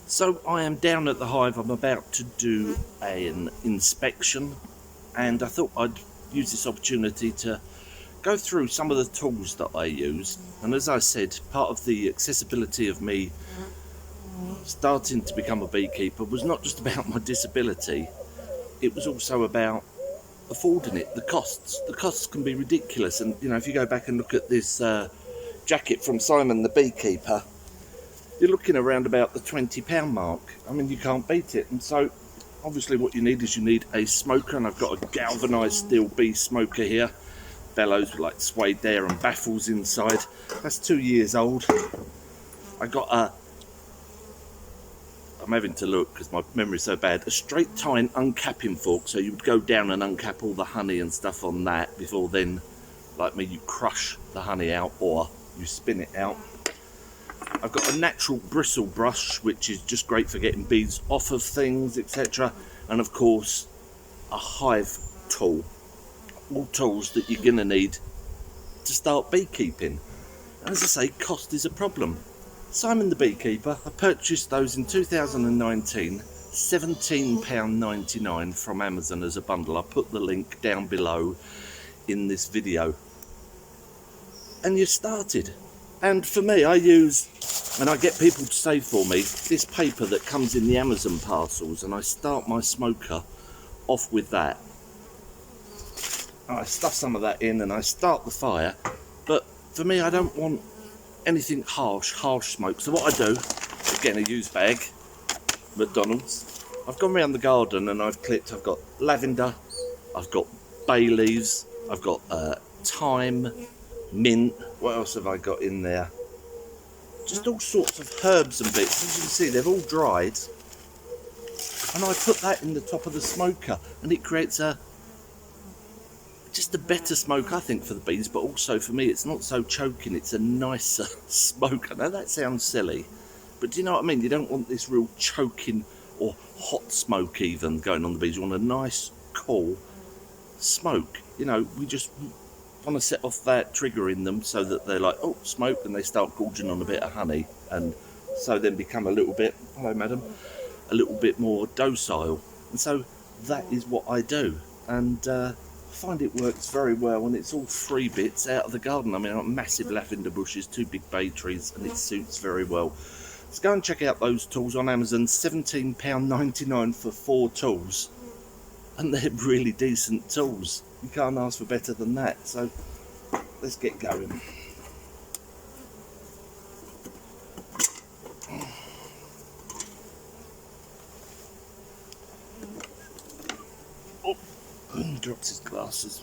So I am down at the hive. I'm about to do an inspection, and I thought I'd use this opportunity to go through some of the tools that I use. And as I said, part of the accessibility of me starting to become a beekeeper was not just about my disability, it was also about affording it. The costs can be ridiculous, and you know, if you go back and look at this jacket from Simon the Beekeeper, you're looking around about the £20 mark. I mean, you can't beat it. And so obviously what you need is a smoker, and I've got a galvanised steel bee smoker here, bellows with like suede there and baffles inside. That's 2 years old. I got I'm having to look because my memory's so bad, a straight tine uncapping fork. So you would go down and uncap all the honey and stuff on that before then, like me, you crush the honey out or you spin it out. I've got a natural bristle brush, which is just great for getting bees off of things, etc. And of course, a hive tool. All tools that you're going to need to start beekeeping. As I say, cost is a problem. Simon the Beekeeper, I purchased those in 2019, £17.99 from Amazon as a bundle. I'll put the link down below in this video. And you started. And for me, I use, and I get people to save for me, this paper that comes in the Amazon parcels, and I start my smoker off with that. I stuff some of that in and I start the fire, but for me, I don't want anything harsh smoke. So what I do, again, a used bag, McDonald's, I've gone around the garden and I've got lavender, I've got bay leaves, I've got thyme, mint, what else have I got in there? Just all sorts of herbs and bits. As you can see, they've all dried. And I put that in the top of the smoker, and it creates just a better smoke, I think, for the bees, but also for me, it's not so choking, it's a nicer smoke. I know that sounds silly, but do you know what I mean? You don't want this real choking or hot smoke even going on the bees. You want a nice, cool smoke. You know, we just want to set off that trigger in them so that they're like, oh, smoke, and they start gorging on a bit of honey, and so then become a little bit, hello madam, a little bit more docile. And so that is what I do, and I find it works very well, and it's all free bits out of the garden. I mean, I've got massive lavender bushes, 2 big bay trees, and it suits very well. Let's go and check out those tools on Amazon. £17.99 for 4 tools, and they're really decent tools. You can't ask for better than that. So let's get going. Oh, drops his glasses.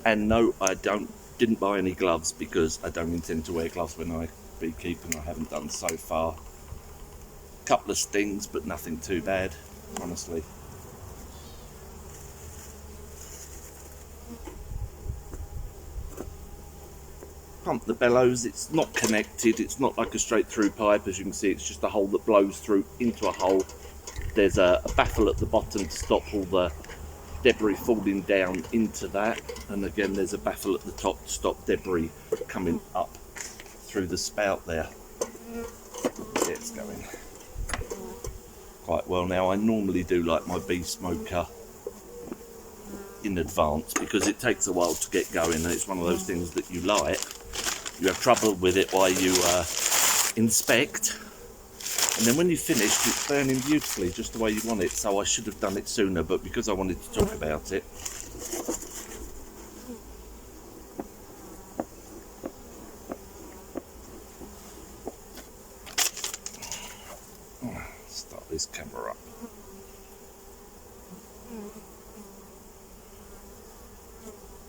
And no, I didn't buy any gloves because I don't intend to wear gloves when I beekeep, and I haven't done so far. A couple of stings, but nothing too bad, honestly. Pump the bellows. It's not connected, it's not like a straight through pipe. As you can see, it's just a hole that blows through into a hole. There's a baffle at the bottom to stop all the debris falling down into that, and again there's a baffle at the top to stop debris coming up through the spout there. It's going quite well now. I normally do like my bee smoker in advance because it takes a while to get going, and it's one of those things that you light, you have trouble with it while you inspect, and then when you finish, it's burning beautifully just the way you want it. So I should have done it sooner, but because I wanted to talk about it, start this camera up.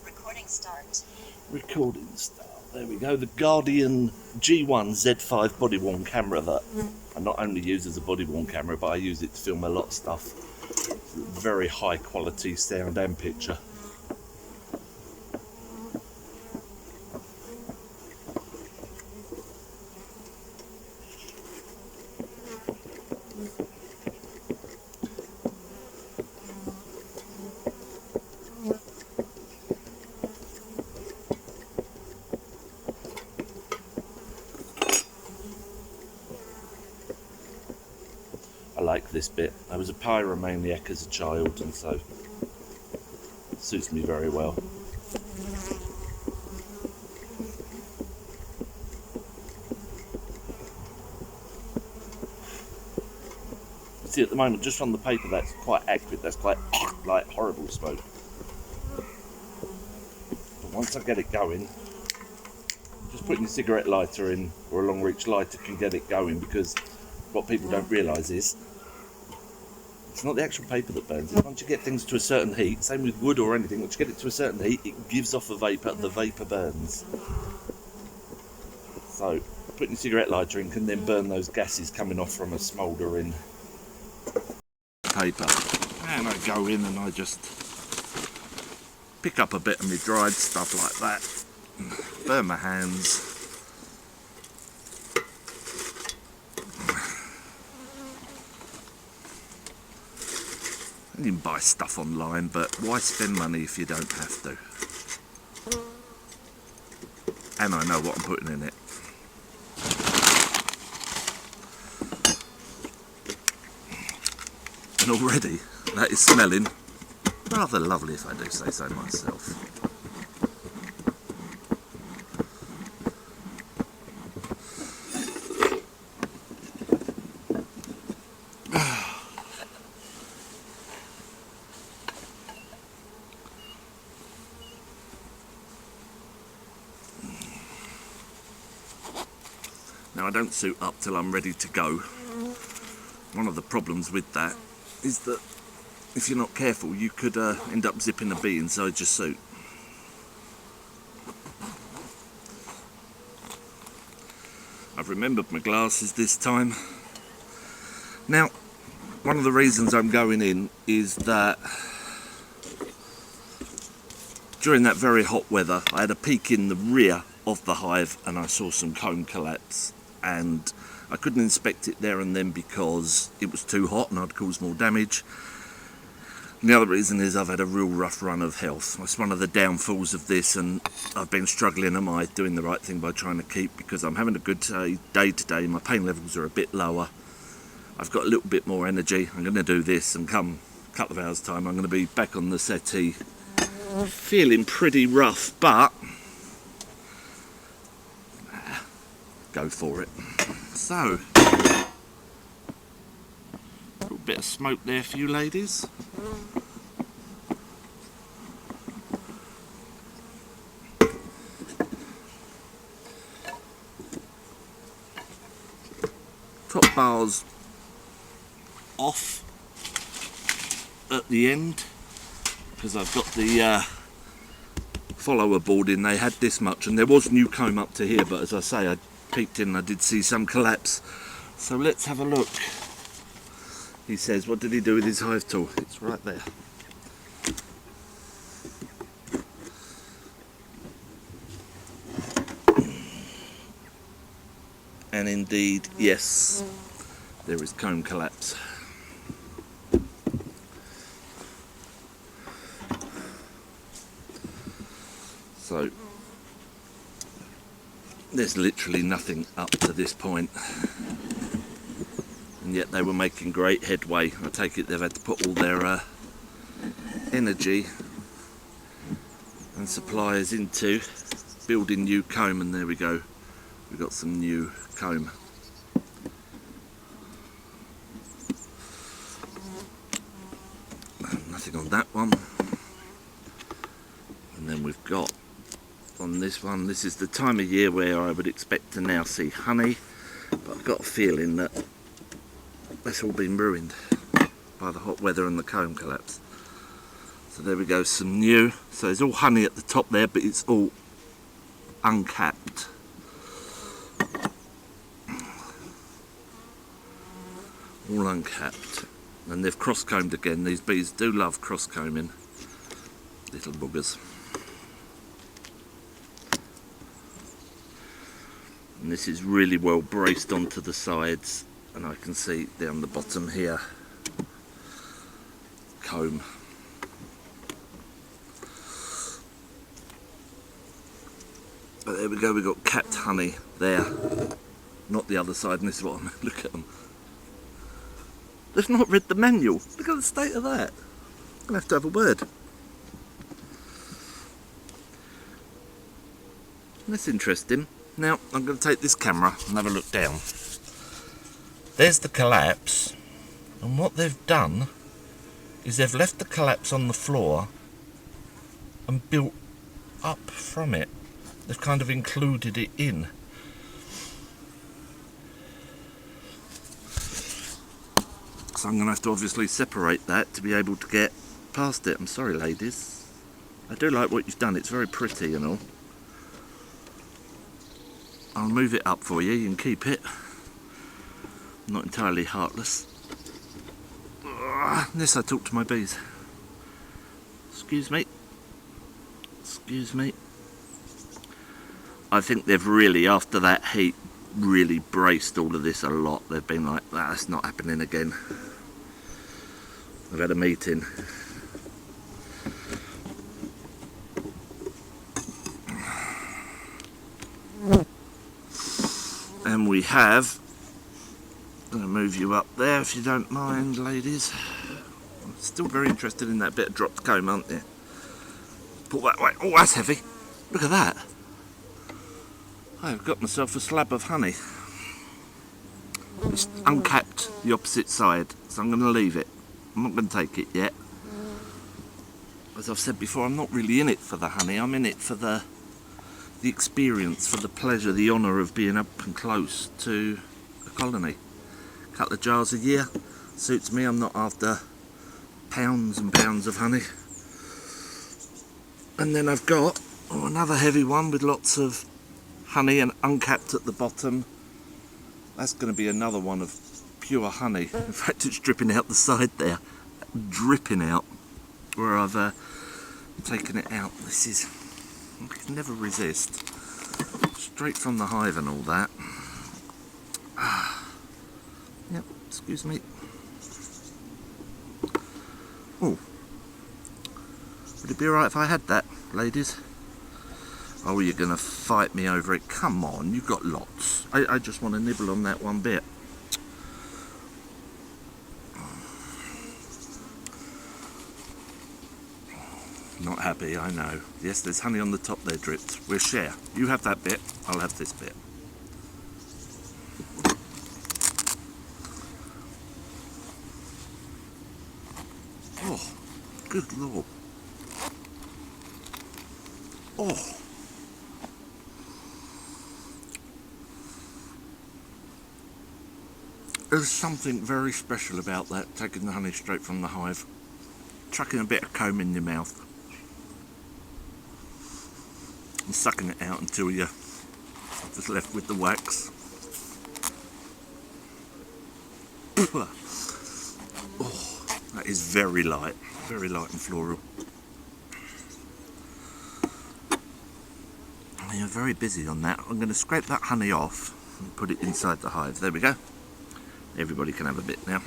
Recording start. Recording start. There we go. The Guardian G1 Z5 body worn camera that I not only use as a body worn camera, but I use it to film a lot of stuff. Very high quality sound and picture. like this bit. I was a pyromaniac as a child, and so it suits me very well. See, at the moment, just on the paper, that's quite accurate. That's quite like horrible smoke. But once I get it going, just putting a cigarette lighter in, or a long reach lighter, can get it going, because what people don't realise is it's not the actual paper that burns. Once you get things to a certain heat, same with wood or anything, once you get it to a certain heat, it gives off a vapour, the vapour burns. So putting a cigarette lighter in can then burn those gases coming off from a smouldering paper. And I go in and I just pick up a bit of my dried stuff like that, burn my hands. You can buy stuff online, but why spend money if you don't have to? And I know what I'm putting in it. And already that is smelling rather lovely, if I do say so myself. Now I don't suit up till I'm ready to go. One of the problems with that is that if you're not careful, you could end up zipping a bee inside your suit. I've remembered my glasses this time. Now, one of the reasons I'm going in is that during that very hot weather, I had a peek in the rear of the hive and I saw some comb collapse, and I couldn't inspect it there and then because it was too hot and I'd cause more damage. And the other reason is I've had a real rough run of health. It's one of the downfalls of this, and I've been struggling. Am I doing the right thing by trying to keep, because I'm having a good day today. My pain levels are a bit lower. I've got a little bit more energy. I'm going to do this, and come a couple of hours time I'm going to be back on the settee feeling pretty rough, but go for it. So, a little bit of smoke there for you ladies. Top bars off at the end because I've got the follower board in. They had this much, and there was new comb up to here, but as I say, I peeked in and I did see some collapse. So let's have a look. He says, what did he do with his hive tool? It's right there. And indeed, yes, there is comb collapse. So there's literally nothing up to this point, and yet they were making great headway. I take it they've had to put all their energy and supplies into building new comb, and there we go, we've got some new comb. Nothing on that one. And then we've got on this one, this is the time of year where I would expect to now see honey, but I've got a feeling that that's all been ruined by the hot weather and the comb collapse. So there we go, some new. So there's all honey at the top there, but it's all uncapped. All uncapped. And they've cross-combed again. These bees do love cross-combing. Little buggers. And this is really well braced onto the sides, and I can see down the bottom here comb. But there we go, we've got capped honey there, not the other side, and this is what I'm look at them. They've not read the manual. Look at the state of that. I'm going to have a word. That's interesting. Now, I'm going to take this camera and have a look down. There's the collapse. And what they've done is they've left the collapse on the floor and built up from it. They've kind of included it in. So I'm going to have to obviously separate that to be able to get past it. I'm sorry, ladies. I do like what you've done. It's very pretty and all. I'll move it up for you. You can keep it. I'm not entirely heartless. Unless I talk to my bees. Excuse me. Excuse me. I think they've really, after that heat, really braced all of this a lot. They've been like, that's not happening again. I've had a meeting. And we have, I'm going to move you up there if you don't mind, ladies. I'm still very interested in that bit of dropped comb, aren't you? Pull that way. Oh, that's heavy. Look at that. I've got myself a slab of honey. It's uncapped the opposite side, so I'm going to leave it. I'm not going to take it yet. As I've said before, I'm not really in it for the honey. I'm in it for the experience, for the pleasure, the honour of being up and close to a colony. A couple of jars a year suits me. I'm not after pounds and pounds of honey. And then I've got another heavy one with lots of honey and uncapped at the bottom. That's going to be another one of pure honey. In fact, it's dripping out the side there. Dripping out where I've taken it out. This is, I can never resist. Straight from the hive and all that. Yep, excuse me. Oh, would it be alright if I had that, ladies? Oh, you're going to fight me over it? Come on, you've got lots. I just want to nibble on that one bit. Not happy, I know. Yes, there's honey on the top there dripped. We'll share. You have that bit, I'll have this bit. Oh, good lord. Oh. There's something very special about that, taking the honey straight from the hive. Chucking a bit of comb in your mouth. And sucking it out until you're just left with the wax. Oh, that is very light and floral. And you're very busy on that. I'm going to scrape that honey off and put it inside the hive. There we go. Everybody can have a bit now.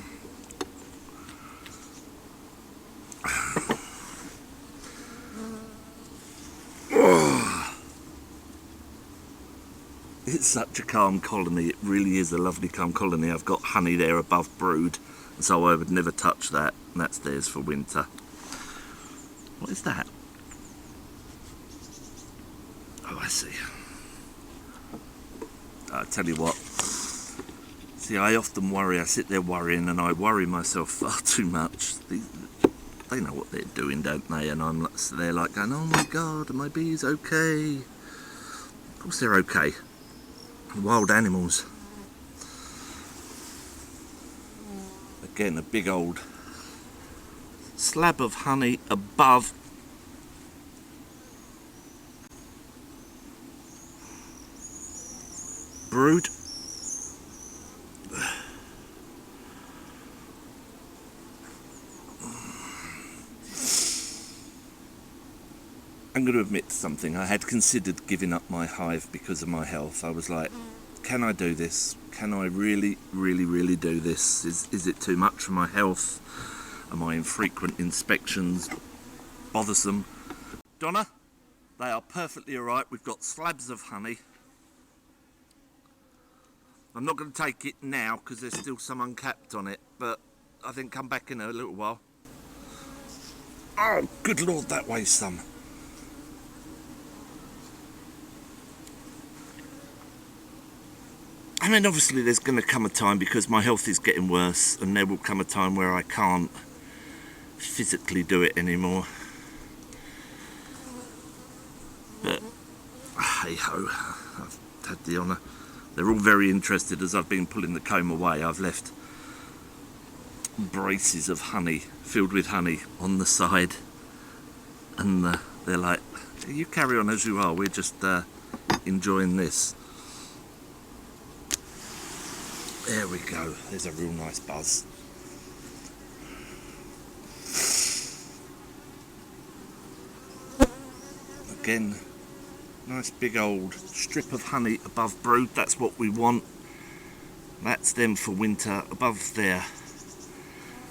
It's such a calm colony. It really is a lovely calm colony. I've got honey there above brood, so I would never touch that. And that's theirs for winter. What is that? Oh, I see. I'll tell you what. See, I often worry. I sit there worrying, and I worry myself far too much. They know what they're doing, don't they? And I'm there like going, oh my God, are my bees okay? Of course they're okay. Wild animals. Again, a big old slab of honey above brood. I'm going to admit something. I had considered giving up my hive because of my health. I was like, can I do this? Can I really do this? Is it too much for my health? Am I infrequent inspections bothersome? Donna, they are perfectly alright. We've got slabs of honey. I'm not going to take it now because there's still some uncapped on it, but I think come back in a little while. Oh, good Lord, that weighs some. I mean, obviously there's going to come a time, because my health is getting worse, and there will come a time where I can't physically do it anymore. But, hey ho, I've had the honour. They're all very interested as I've been pulling the comb away. I've left braces of honey, filled with honey, on the side. And they're like, you carry on as you are, we're just enjoying this. There we go, there's a real nice buzz. Again, nice big old strip of honey above brood, that's what we want. That's them for winter, above there.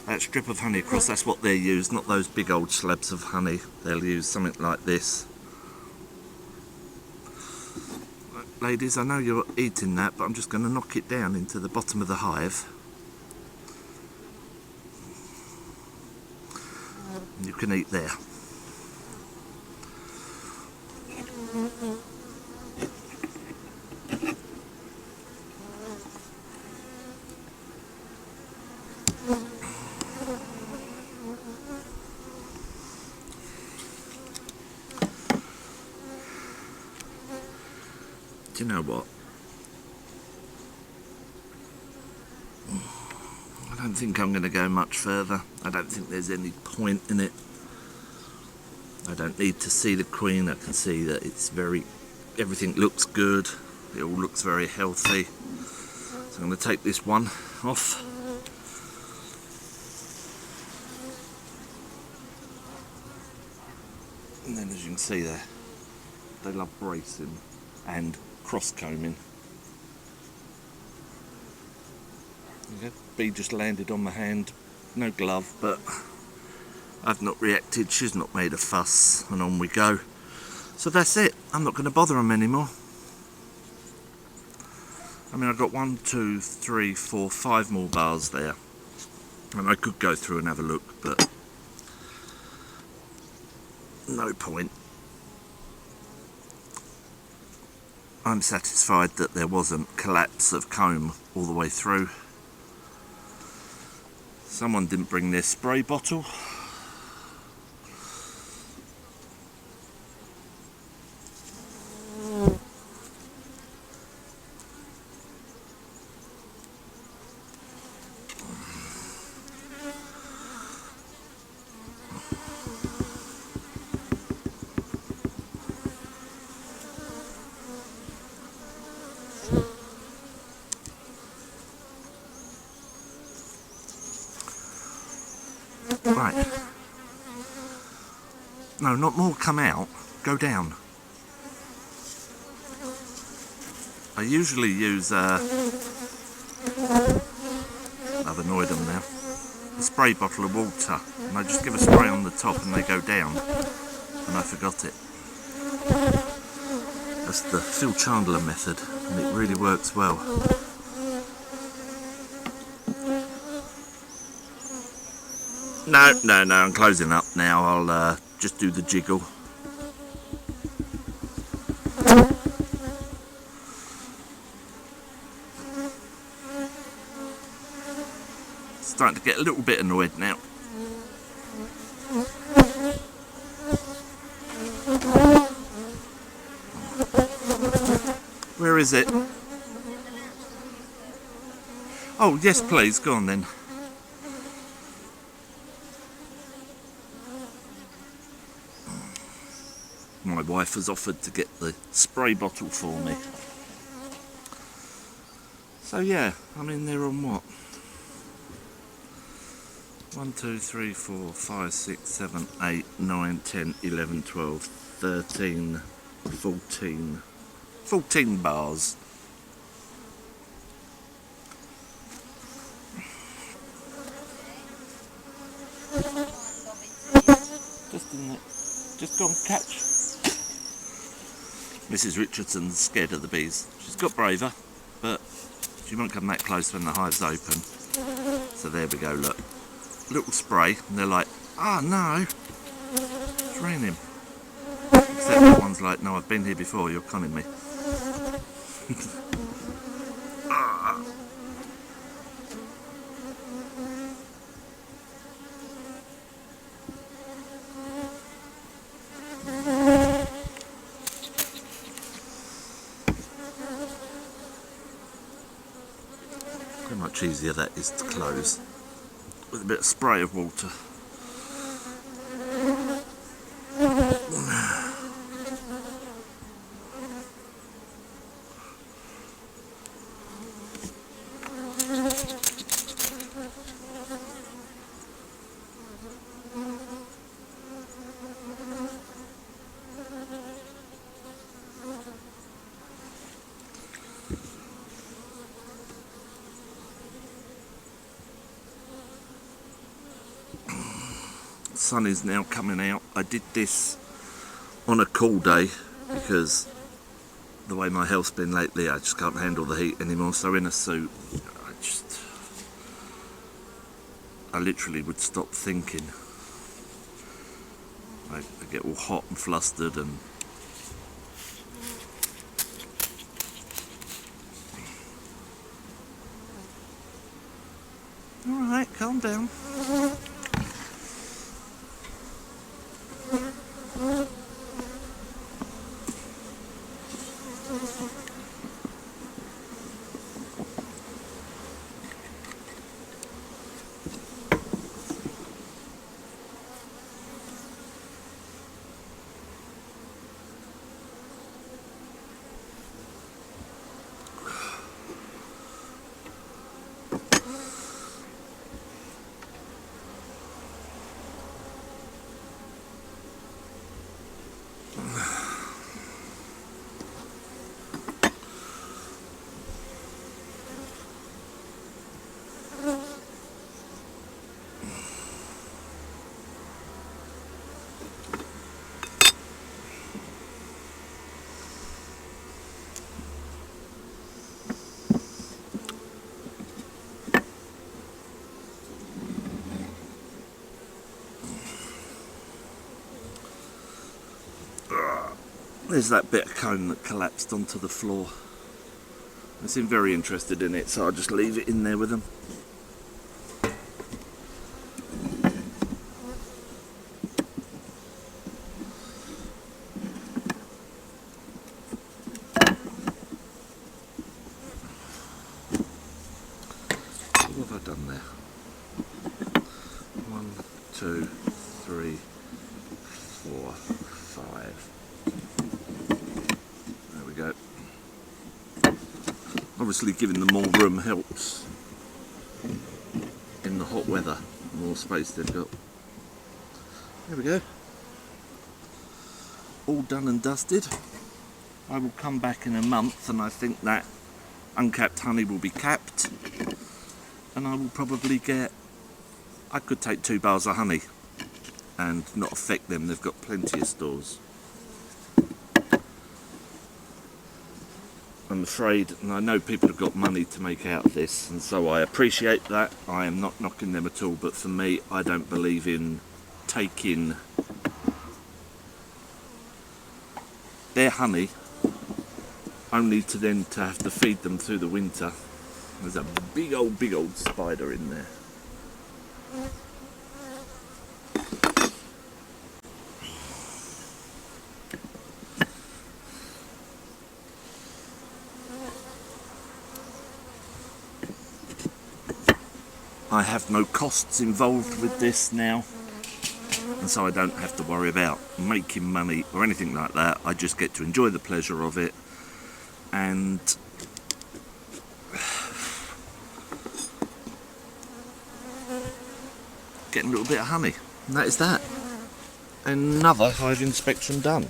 That strip of honey across, that's what they'll use, not those big old slabs of honey. They'll use something like this. Ladies, I know you're eating that, but I'm just going to knock it down into the bottom of the hive. You can eat there. Do you know what? I don't think I'm going to go much further. I don't think there's any point in it. I don't need to see the queen. I can see that it's everything looks good. It all looks very healthy. So I'm going to take this one off. And then, as you can see there, they love bracing and cross-combing. Okay, bee just landed on my hand, no glove, but I've not reacted, she's not made a fuss, and on we go. So that's it, I'm not going to bother them anymore. I mean, I've got 1, 2, 3, 4, 5 more bars there, and I could go through and have a look, but no point. I'm satisfied that there wasn't collapse of comb all the way through. Someone didn't bring their spray bottle. Right. No, not more come out. Go down. I usually use, I've annoyed them now, a spray bottle of water, and I just give a spray on the top and they go down, and I forgot it. That's the Phil Chandler method, and it really works well. No, I'm closing up now. I'll just do the jiggle. Starting to get a little bit annoyed now. Where is it? Oh, yes, please. Go on then. My wife has offered to get the spray bottle for me. So yeah, I mean, they're on what? 1, 2, 3, 4, 5, 6, 7, 8, 9, 10, 11, 12, 13, 14. 14 bars. Just in there. Just go and catch. Mrs. Richardson's scared of the bees. She's got braver, but she won't come that close when the hive's open. So there we go, look. little spray, and they're like, "Ah, no, it's raining." Except that one's like, "No, I've been here before, you're conning me." Ah. How much easier that is to close with a bit of spray of water. The sun is now coming out. I did this on a cool day because the way my health's been lately, I just can't handle the heat anymore. So in a suit, I literally would stop thinking. I get all hot and flustered and alright, calm down. There's that bit of comb that collapsed onto the floor. I seem very interested in it, so I'll just leave it in there with them. What have I done there? 1, 2, 3, 4, 5. There we go. Obviously giving them more room helps in the hot weather. The more space they've got. There we go. All done and dusted. I will come back in a month and I think that uncapped honey will be capped. And I will probably I could take 2 bars of honey and not affect them. They've got plenty of stores. I'm afraid, and I know people have got money to make out of this, and so I appreciate that. I am not knocking them at all, but for me, I don't believe in taking their honey only to then to have to feed them through the winter. There's a big old spider in there. I have no costs involved with this now, and so I don't have to worry about making money or anything like that. I just get to enjoy the pleasure of it and get a little bit of honey, and that is that. Another hive inspection done.